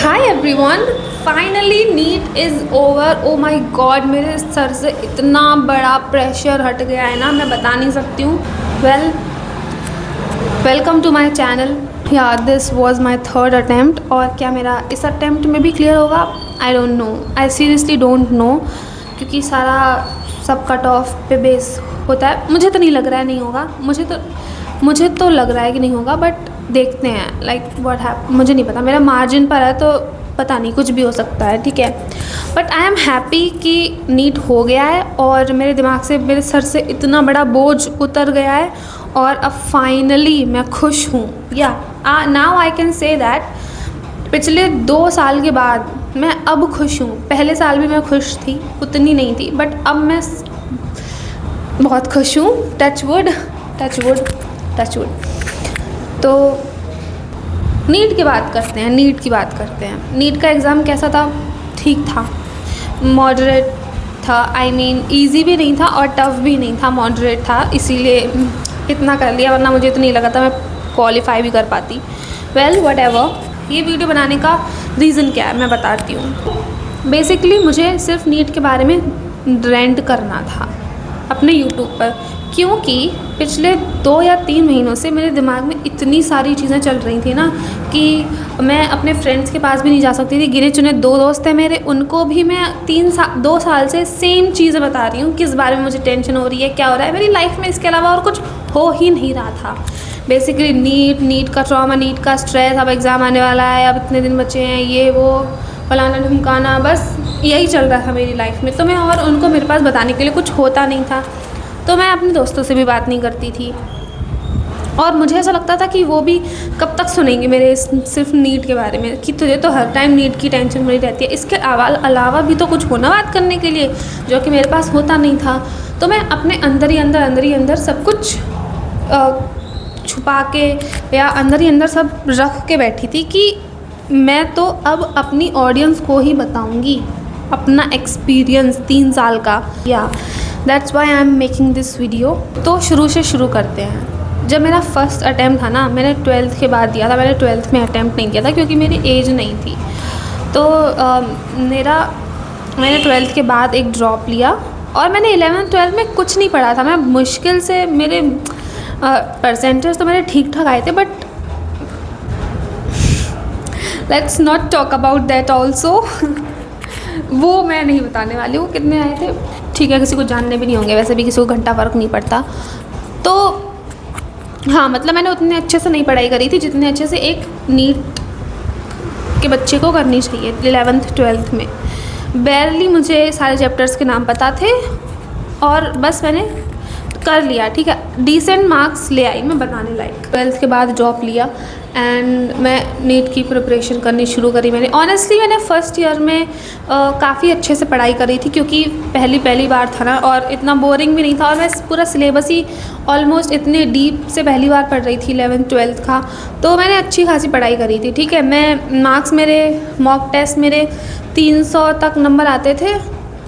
Hi everyone, finally NEET is over. Oh my God, मेरे sir से इतना बड़ा प्रेशर हट गया है ना, मैं बता नहीं सकती हूँ। Welcome to my channel. Yeah this was my third attempt. और क्या मेरा इस अटैम्प्ट में भी क्लियर होगा? I don't know, I seriously don't know, क्योंकि सारा सब कट ऑफ पे बेस होता है। मुझे तो नहीं लग रहा है नहीं होगा, मुझे तो लग रहा है कि नहीं होगा, बट देखते हैं लाइक व्हाट हैप। मुझे नहीं पता, मेरा मार्जिन पर है तो पता नहीं, कुछ भी हो सकता है, ठीक है। बट आई एम हैप्पी कि नीट हो गया है और मेरे दिमाग से, मेरे सर से इतना बड़ा बोझ उतर गया है और अब फाइनली मैं खुश हूँ। या now I can say that पिछले 2 साल के बाद मैं अब खुश हूँ। पहले साल भी मैं खुश थी, उतनी नहीं थी, बट अब मैं बहुत खुश हूँ। Touch wood touch wood touch wood. तो नीट की बात करते हैं, नीट का एग्ज़ाम कैसा था? ठीक था, मॉडरेट था। आई मीन ईजी भी नहीं था और टफ़ भी नहीं था, मॉडरेट था, इसीलिए इतना कर लिया, वरना मुझे तो नहीं लगा था मैं क्वालिफाई भी कर पाती। Well whatever. ये वीडियो बनाने का रीज़न क्या है मैं बताती हूँ। बेसिकली मुझे सिर्फ नीट के बारे में रेंट करना था अपने यूट्यूब पर, क्योंकि पिछले 2 या 3 महीनों से मेरे दिमाग में इतनी सारी चीज़ें चल रही थी ना कि मैं अपने फ्रेंड्स के पास भी नहीं जा सकती थी। गिने चुने 2 दोस्त हैं मेरे, उनको भी मैं 2 साल से सेम चीज़ें बता रही हूँ, किस बारे में मुझे टेंशन हो रही है, क्या हो रहा है मेरी लाइफ में, इसके अलावा और कुछ हो ही नहीं रहा था। बेसिकली नीट का ट्रॉमा, नीट का स्ट्रेस, अब एग्ज़ाम आने वाला है, अब इतने दिन बचे हैं, ये वो फलाना ढुमकाना, बस यही चल रहा था मेरी लाइफ में। तो मैं, और उनको मेरे पास बताने के लिए कुछ होता नहीं था, तो मैं अपने दोस्तों से भी बात नहीं करती थी। और मुझे ऐसा लगता था कि वो भी कब तक सुनेंगे मेरे सिर्फ नीट के बारे में, कि तुझे तो हर टाइम नीट की टेंशन बनी रहती है, इसके अलावा भी तो कुछ होना बात करने के लिए, जो कि मेरे पास होता नहीं था। तो मैं अपने अंदर ही अंदर सब कुछ छुपा के या अंदर ही अंदर सब रख के बैठी थी कि मैं तो अब अपनी ऑडियंस को ही बताऊंगी अपना एक्सपीरियंस 3 साल का। या that's why I am making this video. तो शुरू से शुरू करते हैं। जब मेरा फर्स्ट अटैम्प्ट था ना, मैंने 12th के बाद दिया था। मैंने 12th में अटैम्प्ट नहीं किया था क्योंकि मेरी एज नहीं थी। तो मैंने 12th के बाद एक ड्रॉप लिया और मैंने 11th 12th में कुछ नहीं पढ़ा था। मैं मुश्किल से, मेरे परसेंटेज तो मेरे ठीक ठाक आए थे, but let's not talk about that also. वो मैं नहीं बताने वाली हूँ कितने आए थे, ठीक है, किसी को जानने भी नहीं होंगे, वैसे भी किसी को घंटा फ़र्क नहीं पड़ता। तो हाँ, मतलब मैंने उतने अच्छे से नहीं पढ़ाई करी थी जितने अच्छे से एक नीट के बच्चे को करनी चाहिए। 11th 12th में बैरली मुझे सारे चैप्टर्स के नाम पता थे और बस मैंने कर लिया, ठीक है, डिसेंट मार्क्स ले आई मैं बताने लायक। 12th के बाद जॉब लिया एंड मैं नीट की प्रिपरेशन करनी शुरू करी। मैंने फ़र्स्ट ईयर में काफ़ी अच्छे से पढ़ाई करी थी, क्योंकि पहली बार था ना, और इतना बोरिंग भी नहीं था, और मैं पूरा सिलेबस ही ऑलमोस्ट इतने डीप से पहली बार पढ़ रही थी 11th 12th का। तो मैंने अच्छी खासी पढ़ाई करी थी, ठीक है। मैं मार्क्स, मेरे मॉक टेस्ट मेरे 300 तक नंबर आते थे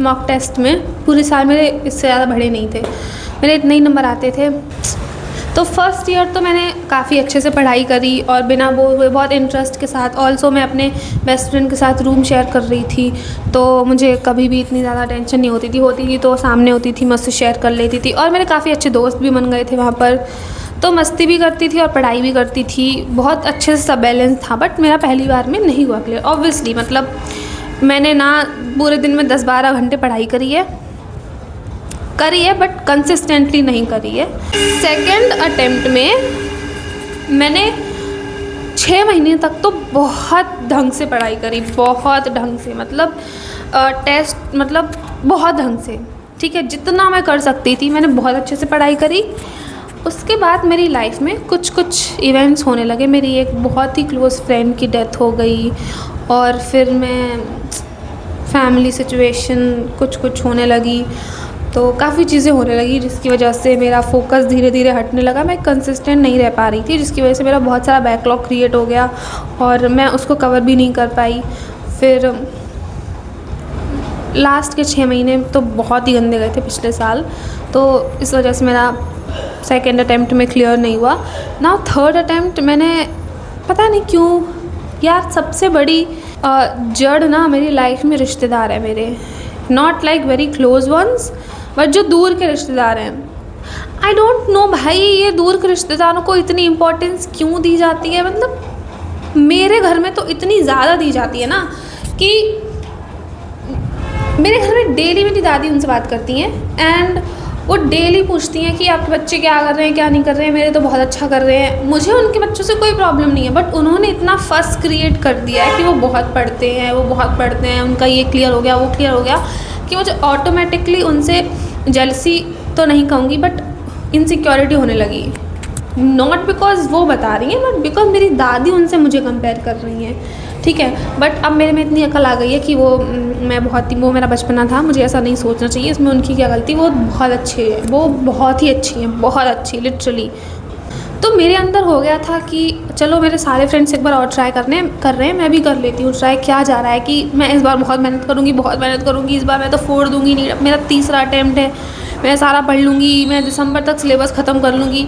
मॉक टेस्ट में, पूरे साल मेरे इससे ज़्यादा बढ़े नहीं थे, मेरे इतने ही नंबर आते थे। तो फर्स्ट ईयर तो मैंने काफ़ी अच्छे से पढ़ाई करी और बिना बोर हुए बहुत इंटरेस्ट के साथ। ऑल्सो मैं अपने बेस्ट फ्रेंड के साथ रूम शेयर कर रही थी, तो मुझे कभी भी इतनी ज़्यादा टेंशन नहीं होती थी तो सामने होती थी, मुझसे शेयर कर लेती थी, और मेरे काफ़ी अच्छे दोस्त भी बन गए थे वहाँ पर। तो मस्ती भी करती थी और पढ़ाई भी करती थी, बहुत अच्छे से सब बैलेंस था। बट मेरा पहली बार में नहीं हुआ क्लियर, ऑब्वियसली। मतलब मैंने ना पूरे दिन में 10-12 घंटे पढ़ाई करी है, बट कंसिस्टेंटली नहीं करी है। सेकंड अटेम्प्ट में मैंने 6 महीने तक तो बहुत ढंग से पढ़ाई करी, बहुत ढंग से, मतलब टेस्ट, मतलब बहुत ढंग से, ठीक है, जितना मैं कर सकती थी मैंने बहुत अच्छे से पढ़ाई करी। उसके बाद मेरी लाइफ में कुछ इवेंट्स होने लगे। मेरी एक बहुत ही क्लोज़ फ्रेंड की डेथ हो गई, और फिर मैं फैमिली सिचुएशन कुछ होने लगी, तो काफ़ी चीज़ें होने लगी, जिसकी वजह से मेरा फोकस धीरे धीरे हटने लगा। मैं कंसिस्टेंट नहीं रह पा रही थी, जिसकी वजह से मेरा बहुत सारा बैकलॉग क्रिएट हो गया और मैं उसको कवर भी नहीं कर पाई। फिर लास्ट के 6 महीने तो बहुत ही गंदे गए थे पिछले साल, तो इस वजह से मेरा सेकेंड अटैम्प्ट में क्लियर नहीं हुआ ना। थर्ड अटैम्प्ट मैंने पता नहीं क्यों यार सबसे बड़ी जड़ ना मेरी लाइफ में रिश्तेदार है मेरे, not like very close ones, but जो दूर के रिश्तेदार हैं। आई डोंट नो भाई, ये दूर के रिश्तेदारों को इतनी इम्पोर्टेंस क्यों दी जाती है। मतलब मेरे घर में तो इतनी ज़्यादा दी जाती है ना कि मेरे घर में डेली मेरी दादी उनसे बात करती हैं एंड वो डेली पूछती हैं कि आपके बच्चे क्या कर रहे हैं, क्या नहीं कर रहे हैं। मेरे तो बहुत अच्छा कर रहे हैं, मुझे उनके बच्चों से कोई प्रॉब्लम नहीं है, बट उन्होंने इतना फस क्रिएट कर दिया है कि वो बहुत पढ़ते हैं, वो बहुत पढ़ते हैं, उनका ये क्लियर हो गया, वो क्लियर हो गया, कि मुझे ऑटोमेटिकली उनसे जेलसी तो नहीं कहूँगी बट इनसिक्योरिटी होने लगी। नॉट बिकॉज वो बता रही हैं बट बिकॉज मेरी दादी उनसे मुझे कंपेयर कर रही हैं, ठीक है। बट अब मेरे में इतनी अकल आ गई है कि वो मेरा बचपना था, मुझे ऐसा नहीं सोचना चाहिए, इसमें उनकी क्या गलती। वो बहुत अच्छे हैं, वो बहुत ही अच्छी हैं, बहुत अच्छी लिटरली। तो मेरे अंदर हो गया था कि चलो मेरे सारे फ्रेंड्स एक बार और ट्राई कर रहे हैं, मैं भी कर लेती हूँ ट्राई। क्या जा रहा है कि मैं इस बार बहुत मेहनत करूँगी, इस बार मैं तो फोड़ दूँगी। नहीं, मेरा तीसरा अटैम्प्ट है, मैं सारा पढ़ लूँगी, मैं दिसंबर तक सिलेबस ख़त्म कर लूँगी।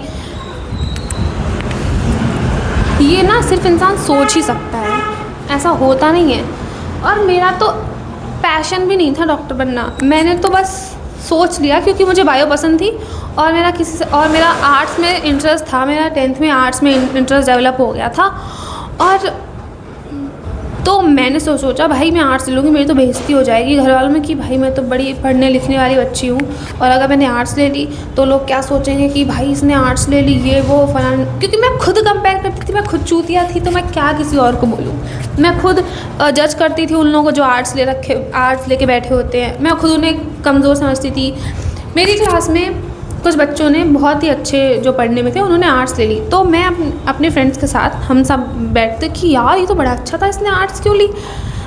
ये ना सिर्फ इंसान सोच ही सकता है, ऐसा होता नहीं है। और मेरा तो पैशन भी नहीं था डॉक्टर बनना, मैंने तो बस सोच लिया क्योंकि मुझे बायो पसंद थी और मेरा आर्ट्स में इंटरेस्ट था। मेरा 10th में आर्ट्स में इंटरेस्ट डेवलप हो गया था और तो मैंने सोचा भाई मैं आर्ट्स ले लूँगी, मेरी तो बेइज्जती हो जाएगी घर वालों में कि भाई मैं तो बड़ी पढ़ने लिखने वाली बच्ची हूँ और अगर मैंने आर्ट्स ले ली तो लोग क्या सोचेंगे कि भाई इसने आर्ट्स ले ली, ये वो फलान। क्योंकि मैं खुद कंपेयर करती थी, मैं खुद चूतिया थी, तो मैं क्या किसी और को बोलूँ। मैं खुद जज करती थी उन लोगों को जो आर्ट्स लेके बैठे होते हैं, मैं खुद उन्हें कमज़ोर समझती थी। मेरी क्लास में कुछ बच्चों ने बहुत ही अच्छे जो पढ़ने में थे उन्होंने आर्ट्स ले ली, तो मैं अपने फ्रेंड्स के साथ हम सब बैठते कि यार ये तो बड़ा अच्छा था, इसने आर्ट्स क्यों ली।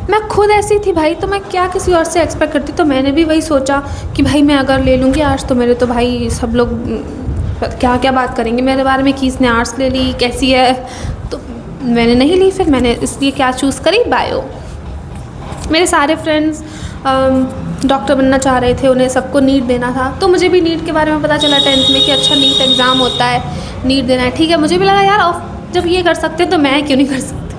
मैं खुद ऐसी थी भाई, तो मैं क्या किसी और से एक्सपेक्ट करती। तो मैंने भी वही सोचा कि भाई मैं अगर ले लूँगी आर्ट्स तो मेरे तो भाई सब लोग क्या क्या बात करेंगे मेरे बारे में कि इसने आर्ट्स ले ली, कैसी है। तो मैंने नहीं ली, फिर मैंने इसलिए क्या चूज़ करी, बायो। मेरे सारे फ्रेंड्स डॉक्टर बनना चाह रहे थे, उन्हें सबको नीट देना था, तो मुझे भी नीट के बारे में पता चला 10th में कि अच्छा नीट एग्ज़ाम होता है, नीट देना है, ठीक है। मुझे भी लगा यार जब ये कर सकते हैं तो मैं क्यों नहीं कर सकती।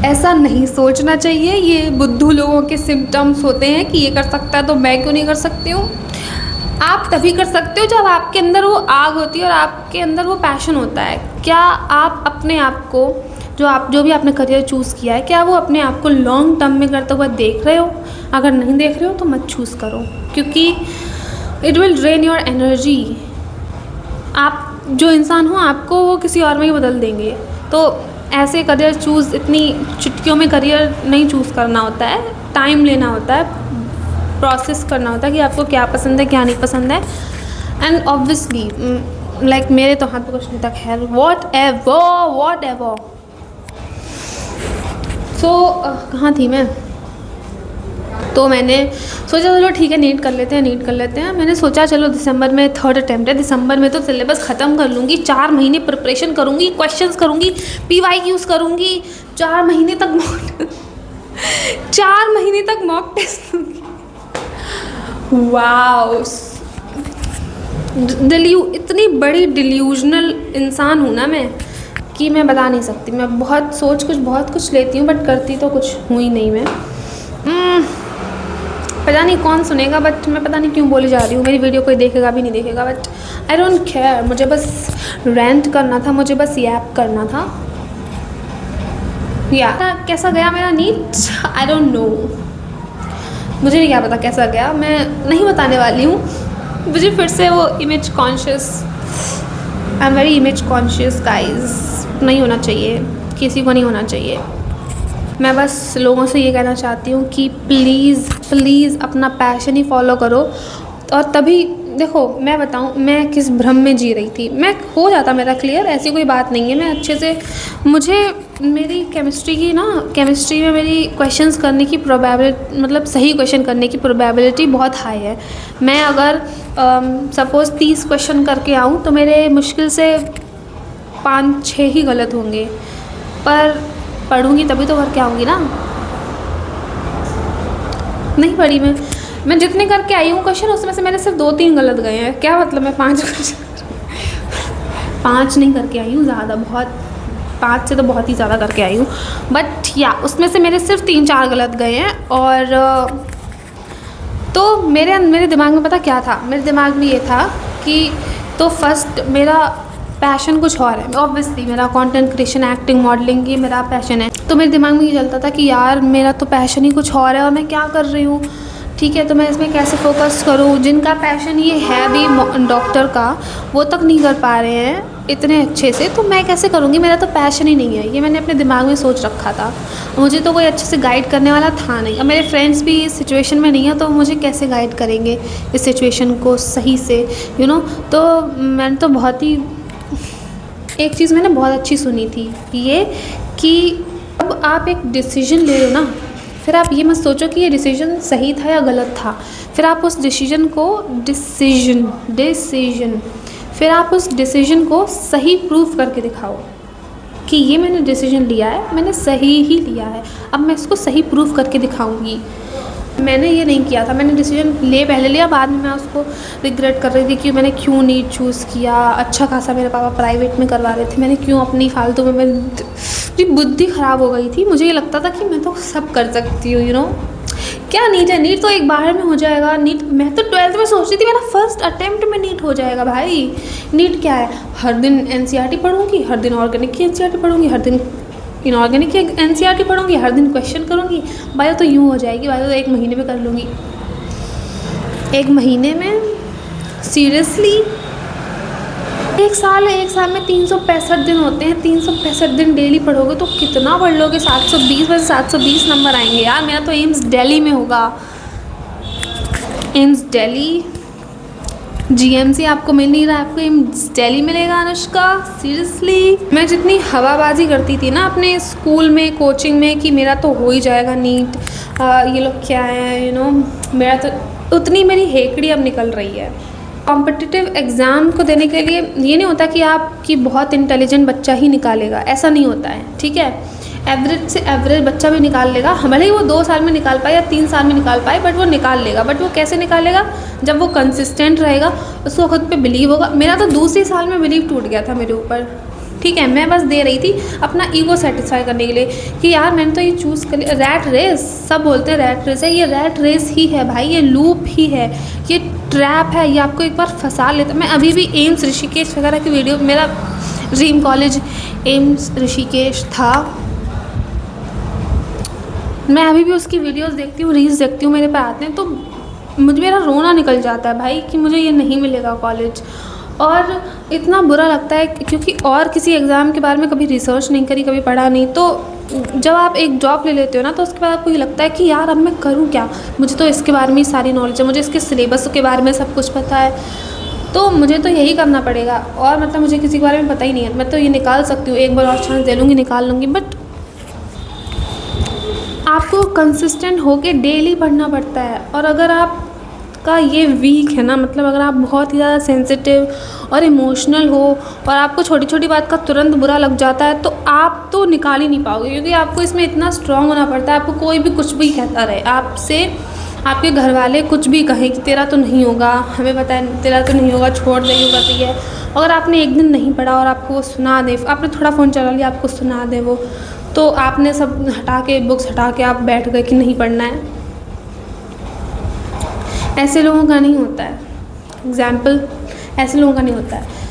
ऐसा नहीं सोचना चाहिए, ये बुद्धू लोगों के सिम्टम्स होते हैं कि ये कर सकता है तो मैं क्यों नहीं कर सकती हूँ। आप तभी कर सकते हो जब आपके अंदर वो आग होती है और आपके अंदर वो पैशन होता है। क्या आप अपने आप को जो भी आपने करियर चूज़ किया है, क्या वो अपने आप को लॉन्ग टर्म में करते हुए देख रहे हो? अगर नहीं देख रहे हो तो मत चूज़ करो, क्योंकि it will drain your energy. आप जो इंसान हो आपको वो किसी और में ही बदल देंगे। तो ऐसे करियर इतनी चुटकियों में करियर नहीं चूज़ करना होता है, टाइम लेना होता है, प्रोसेस करना होता है कि आपको क्या पसंद है क्या नहीं पसंद है। एंड ऑब्वियसली लाइक मेरे तो हाथ पे कुछ नहीं था, खैर वॉट एवर। सो कहाँ थी मैं? तो मैंने सोचा चलो ठीक है नीट कर लेते हैं। मैंने सोचा चलो दिसंबर में 3rd अटैम्प्ट है, दिसंबर में तो सिलेबस ख़त्म कर लूँगी, 4 महीने प्रिपरेशन करूँगी, क्वेश्चंस करूँगी, PYQs करूँगी, 4 महीने तक मॉक टेस्ट दूँगी। वाओ, इतनी बड़ी डिल्यूजनल इंसान हूँ ना मैं कि मैं बता नहीं सकती। मैं बहुत कुछ लेती हूँ बट करती तो कुछ हूँ ही नहीं मैं। पता नहीं कौन सुनेगा, बट मैं पता नहीं क्यों बोली जा रही हूँ। मेरी वीडियो कोई देखेगा भी नहीं देखेगा, बट आई डोंट केयर। मुझे बस रेंट करना था, मुझे बस यैप करना था। कैसा गया मेरा नीट, आई डोंट नो, मुझे नहीं क्या पता कैसा गया, मैं नहीं बताने वाली हूँ। मुझे फिर से वो image conscious, I am very image conscious guys, नहीं होना चाहिए, किसी को नहीं होना चाहिए। मैं बस लोगों से ये कहना चाहती हूँ कि प्लीज़ अपना पैशन ही फॉलो करो। और तभी देखो मैं बताऊँ मैं किस भ्रम में जी रही थी, मैं हो जाता मेरा क्लियर, ऐसी कोई बात नहीं है। मैं अच्छे से, मुझे मेरी केमिस्ट्री में मेरी क्वेश्चंस करने की प्रोबेबिलिटी, मतलब सही क्वेश्चन करने की प्रोबेबिलिटी बहुत हाई है। मैं अगर सपोज़ 30 क्वेश्चन करके आऊँ तो मेरे मुश्किल से 5-6 ही गलत होंगे, पर पढ़ूँगी तभी तो करके आऊँगी ना। नहीं पढ़ी मैं जितने करके आई हूँ क्वेश्चन, उसमें से मैंने सिर्फ 2-3 गलत गए हैं। क्या मतलब मैं 5 क्वेश्चन 5 नहीं करके आई हूँ, ज़्यादा बहुत 5 से तो बहुत ही ज़्यादा करके आई हूँ, बट या उसमें से मेरे सिर्फ 3-4 गलत गए हैं। और तो मेरे दिमाग में पता क्या था, मेरे दिमाग में ये था कि तो फर्स्ट मेरा पैशन कुछ और है, ऑब्वियसली मेरा कंटेंट क्रिएशन, एक्टिंग, मॉडलिंग, ये मेरा पैशन है। तो मेरे दिमाग में ये चलता था कि यार मेरा तो पैशन ही कुछ और है और मैं क्या कर रही हूँ, ठीक है, तो मैं इसमें कैसे फोकस करूँ। जिनका पैशन ये है भी डॉक्टर का, वो तक नहीं कर पा रहे हैं इतने अच्छे से, तो मैं कैसे करूँगी, मेरा तो पैशन ही नहीं है। ये मैंने अपने दिमाग में सोच रखा था, मुझे तो कोई अच्छे से गाइड करने वाला था नहीं। अब मेरे फ्रेंड्स भी इस सिचुएशन में नहीं है, तो मुझे कैसे गाइड करेंगे इस सिचुएशन को सही से, यू नो। तो मैंने तो बहुत ही, एक चीज़ मैंने बहुत अच्छी सुनी थी ये, कि अब आप एक डिसीजन ले लो ना, फिर आप ये मत सोचो कि ये डिसीजन सही था या गलत था, फिर आप उस डिसीजन को फिर आप उस डिसीजन को सही प्रूफ करके दिखाओ कि ये मैंने डिसीजन लिया है, मैंने सही ही लिया है, अब मैं इसको सही प्रूफ करके दिखाऊंगी। मैंने ये नहीं किया था, मैंने डिसीजन पहले लिया, बाद में मैं उसको रिग्रेट कर रही थी कि मैंने क्यों नीट चूज़ किया। अच्छा खासा मेरे पापा प्राइवेट में करवा रहे थे, मैंने क्यों अपनी फालतू में, मेरी बुद्धि ख़राब हो गई थी। मुझे ये लगता था कि मैं तो सब कर सकती हूँ, यू नो। क्या नीट है, नीट तो एक बार में हो जाएगा। नीट मैं तो 12th में सोच रही थी मेरा फर्स्ट अटेम्प्ट में नीट हो जाएगा। भाई नीट क्या है, हर दिन एनसीईआरटी पढ़ूंगी, हर दिन ऑर्गेनिक की एनसीईआरटी पढ़ूंगी, हर दिन इनऑर्गेनिक की एनसीईआरटी पढ़ूंगी, हर दिन क्वेश्चन करूंगी। बायो तो यूँ हो जाएगी, बायो तो 1 महीने में कर लूँगी। 1 महीने में सीरियसली, एक साल में 365 दिन होते हैं, 365 दिन डेली पढ़ोगे तो कितना पढ़ लोगे, 720 में 720 नंबर आएंगे यार। मेरा तो एम्स दिल्ली में होगा, एम्स दिल्ली। जीएमसी आपको मिल नहीं रहा, आपको एम्स दिल्ली मिलेगा अनुष्का, सीरियसली। मैं जितनी हवाबाजी करती थी ना अपने स्कूल में, कोचिंग में, कि मेरा तो हो ही जाएगा नीट, ये लोग क्या है, यू नो, मेरा तो, उतनी मेरी हेकड़ी अब निकल रही है। कॉम्पिटिटिव एग्ज़ाम को देने के लिए ये नहीं होता कि आपकी बहुत इंटेलिजेंट बच्चा ही निकालेगा, ऐसा नहीं होता है, ठीक है। एवरेज से एवरेज बच्चा भी निकाल लेगा, भले ही वो 2 साल में निकाल पाए या 3 साल में निकाल पाए, बट वो निकाल लेगा। बट वो कैसे निकालेगा, जब वो कंसिस्टेंट रहेगा, उसको खुद पे बिलीव होगा। मेरा तो दूसरे साल में बिलीव टूट गया था मेरे ऊपर, ठीक है। मैं बस दे रही थी अपना ईगो सेटिस्फाई करने के लिए कि यार मैंने तो ये चूज़ कर लिया। रैट रेस, सब बोलते हैं रैट रेस है, ये रैट रेस ही है भाई, ये लूप ही है, ये ट्रैप है, ये आपको एक बार फंसा लेता। मैं अभी भी एम्स ऋषिकेश वगैरह की वीडियो, मेरा ड्रीम कॉलेज एम्स ऋषिकेश था, मैं अभी भी उसकी वीडियोस देखती हूँ, रील्स देखती हूँ, मेरे पे आते हैं, तो मेरा रोना निकल जाता है भाई कि मुझे ये नहीं मिलेगा कॉलेज। और इतना बुरा लगता है क्योंकि और किसी एग्ज़ाम के बारे में कभी रिसर्च नहीं करी, कभी पढ़ा नहीं। तो जब आप एक जॉब ले लेते हो ना, तो उसके बाद आपको ये लगता है कि यार अब मैं करूँ क्या, मुझे तो इसके बारे में ही सारी नॉलेज है, मुझे इसके सिलेबस के बारे में सब कुछ पता है, तो मुझे तो यही करना पड़ेगा। और मतलब मुझे किसी के बारे में पता ही नहीं है, मैं तो ये निकाल सकती हूँ, एक बार और चांस दे लूँगी, निकाल लूँगी। बट आपको कंसिस्टेंट होके डेली पढ़ना पड़ता है। और अगर आपका ये वीक है ना, मतलब अगर आप बहुत ही ज़्यादा सेंसिटिव और इमोशनल हो और आपको छोटी छोटी बात का तुरंत बुरा लग जाता है, तो आप तो निकाल ही नहीं पाओगे, क्योंकि आपको इसमें इतना स्ट्रांग होना पड़ता है। आपको कोई भी कुछ भी कहता रहे, आपसे आपके घर वाले कुछ भी कहें कि तेरा तो नहीं होगा, हमें पता है तेरा तो नहीं होगा, छोड़ दे, योगा तो ये है। अगर आपने एक दिन नहीं पढ़ा और आपको वो सुना दे, आपने थोड़ा फ़ोन चला लिया, आपको सुना दे वो, तो आपने सब हटा के, बुक्स हटा के आप बैठ गए कि नहीं पढ़ना है। ऐसे लोगों का नहीं होता है, एग्ज़ाम्पल ऐसे लोगों का नहीं होता है।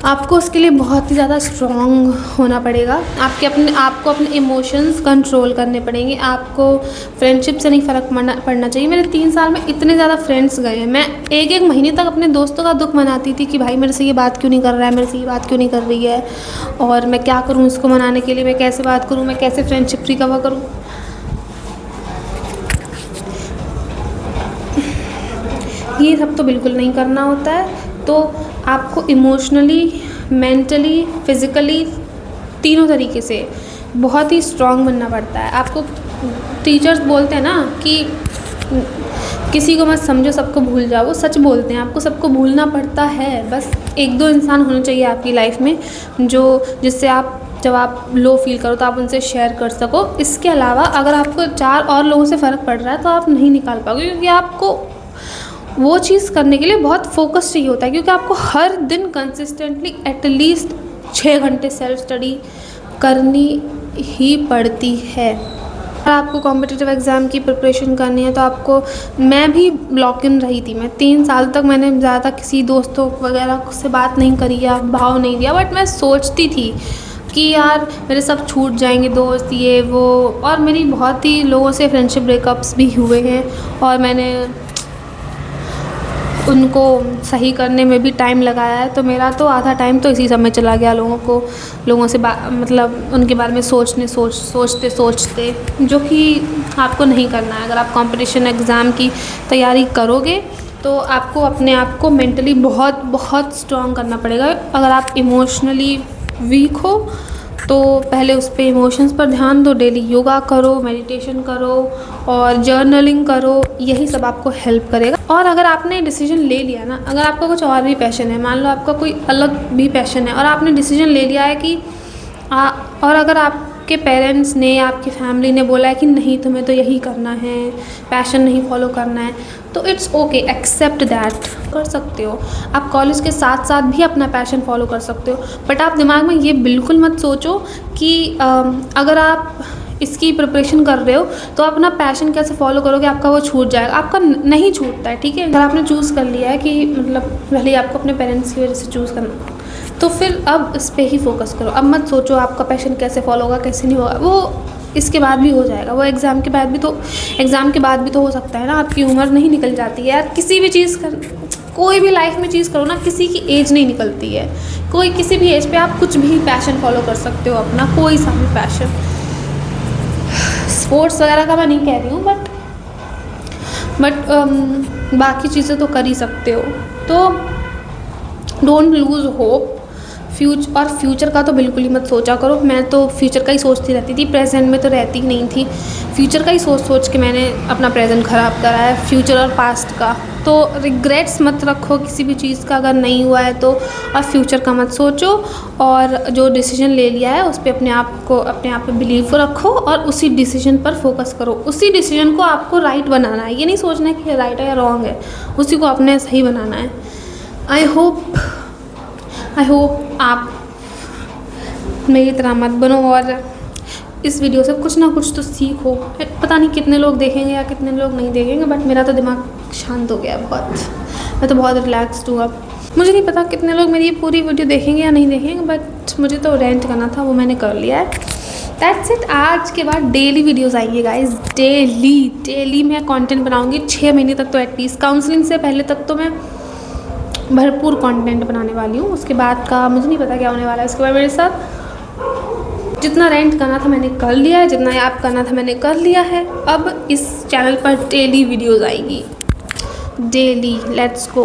आपको उसके लिए बहुत ही ज़्यादा स्ट्रॉन्ग होना पड़ेगा। आपको अपने इमोशंस कंट्रोल करने पड़ेंगे। आपको फ्रेंडशिप से नहीं फ़र्क पड़ना चाहिए। मेरे 3 साल में इतने ज़्यादा फ्रेंड्स गए हैं, मैं एक महीने तक अपने दोस्तों का दुख मनाती थी कि भाई मेरे से ये बात क्यों नहीं कर रहा है, मेरे से ये बात क्यों नहीं कर रही है, और मैं क्या करूँ इसको मनाने के लिए, मैं कैसे बात करूँ, मैं कैसे फ्रेंडशिप रिकवर करूँ। ये सब तो बिल्कुल नहीं करना होता है। तो आपको इमोशनली, मेंटली, फिज़िकली, तीनों तरीके से बहुत ही स्ट्रॉन्ग बनना पड़ता है। आपको टीचर्स बोलते हैं ना कि किसी को मत समझो, सबको भूल जाओ, वो सच बोलते हैं। आपको सबको भूलना पड़ता है। बस 1-2 इंसान होने चाहिए आपकी लाइफ में जिससे आप जब आप लो फील करो तो आप उनसे शेयर कर सको। इसके अलावा अगर आपको 4 और लोगों से फ़र्क पड़ रहा है तो आप नहीं निकाल पाओगे, क्योंकि आपको वो चीज़ करने के लिए बहुत फोकस चाहिए होता है, क्योंकि आपको हर दिन कंसिस्टेंटली एटलीस्ट 6 घंटे सेल्फ स्टडी करनी ही पड़ती है। अगर आपको कॉम्पिटिटिव एग्ज़ाम की प्रिपरेशन करनी है तो आपको, मैं भी लॉक इन रही थी, मैं 3 साल तक मैंने ज़्यादा किसी दोस्तों वगैरह से बात नहीं करी या भाव नहीं दिया, बट मैं सोचती थी कि यार मेरे सब छूट जाएंगे दोस्त, ये वो, और मेरी बहुत ही लोगों से फ्रेंडशिप ब्रेकअप्स भी हुए हैं और मैंने उनको सही करने में भी टाइम लगाया है। तो मेरा तो आधा टाइम तो इसी सब में चला गया, लोगों से मतलब उनके बारे में सोचते सोचते, जो कि आपको नहीं करना है। अगर आप कंपटीशन एग्ज़ाम की तैयारी करोगे तो आपको अपने आप को मेंटली बहुत बहुत स्ट्रॉन्ग करना पड़ेगा। अगर आप इमोशनली वीक हो तो पहले उस पे इमोशंस पर ध्यान दो, डेली योगा करो, मेडिटेशन करो और जर्नलिंग करो, यही सब आपको हेल्प करेगा। और अगर आपने डिसीजन ले लिया ना, अगर आपका कुछ और भी पैशन है, मान लो आपका कोई अलग भी पैशन है और आपने डिसीजन ले लिया है कि और अगर आपके पेरेंट्स ने, आपकी फैमिली ने बोला है कि नहीं तुम्हें तो यही करना है, पैशन नहीं फॉलो करना है, तो इट्स ओके, एक्सेप्ट दैट, कर सकते हो। आप कॉलेज के साथ साथ भी अपना पैशन फॉलो कर सकते हो, बट आप दिमाग में ये बिल्कुल मत सोचो कि अगर आप इसकी प्रिपरेशन कर रहे हो तो आप अपना पैशन कैसे फॉलो करोगे, आपका वो छूट जाएगा। आपका नहीं छूटता है, ठीक है। अगर आपने चूज़ कर लिया है कि मतलब पहले ही आपको अपने पेरेंट्स की वजह से चूज़ करना, तो फिर अब इस पर ही फोकस करो। अब मत सोचो आपका पैशन कैसे फॉलो होगा, कैसे नहीं होगा, वो इसके बाद भी हो जाएगा, वो एग्ज़ाम के बाद भी तो हो सकता है ना। आपकी उम्र नहीं निकल जाती है यार, किसी भी चीज़ कर, कोई भी लाइफ में चीज़ करो ना, किसी की एज नहीं निकलती है। कोई किसी भी एज पे आप कुछ भी पैशन फॉलो कर सकते हो, अपना कोई सा भी पैशन। स्पोर्ट्स वगैरह का मैं नहीं कह रही हूँ, बट बाकी चीज़ें तो कर ही सकते हो। तो डोंट लूज़ होप। फ्यूचर का तो बिल्कुल ही मत सोचा करो। मैं तो फ्यूचर का ही सोचती रहती थी, प्रेजेंट में तो रहती ही नहीं थी। फ्यूचर का ही सोच के मैंने अपना प्रेजेंट ख़राब करा है, फ्यूचर और पास्ट का। तो रिग्रेट्स मत रखो किसी भी चीज़ का, अगर नहीं हुआ है तो। और फ्यूचर का मत सोचो, और जो डिसीजन ले लिया है उस पर अपने आप पे बिलीव रखो और उसी डिसीजन पर फोकस करो। उसी डिसीजन को आपको राइट बनाना है, ये नहीं सोचना है कि ये राइट है या रॉन्ग है, उसी को अपने सही बनाना है। आई होप आप मेरी तरह मत बनो और इस वीडियो से कुछ ना कुछ तो सीखो। पता नहीं कितने लोग देखेंगे या कितने लोग नहीं देखेंगे, बट मेरा तो दिमाग शांत हो गया बहुत। मैं तो बहुत रिलैक्सड हूँ अब। मुझे नहीं पता कितने लोग मेरी ये पूरी वीडियो देखेंगे या नहीं देखेंगे, बट मुझे तो रेंट करना था, वो मैंने कर लिया है। That's it. आज के बाद डेली वीडियोज़ आएंगे गाइज, डेली मैं कंटेंट बनाऊँगी 6 महीने तक तो एटलीस्ट। काउंसलिंग से पहले तक तो मैं भरपूर कंटेंट बनाने वाली हूँ। उसके बाद का मुझे नहीं पता क्या होने वाला है। उसके बाद मेरे साथ जितना रेंट करना था मैंने कर लिया है, जितना ऐप करना था मैंने कर लिया है। अब इस चैनल पर डेली वीडियोज़ आएगी, डेली। Let's go.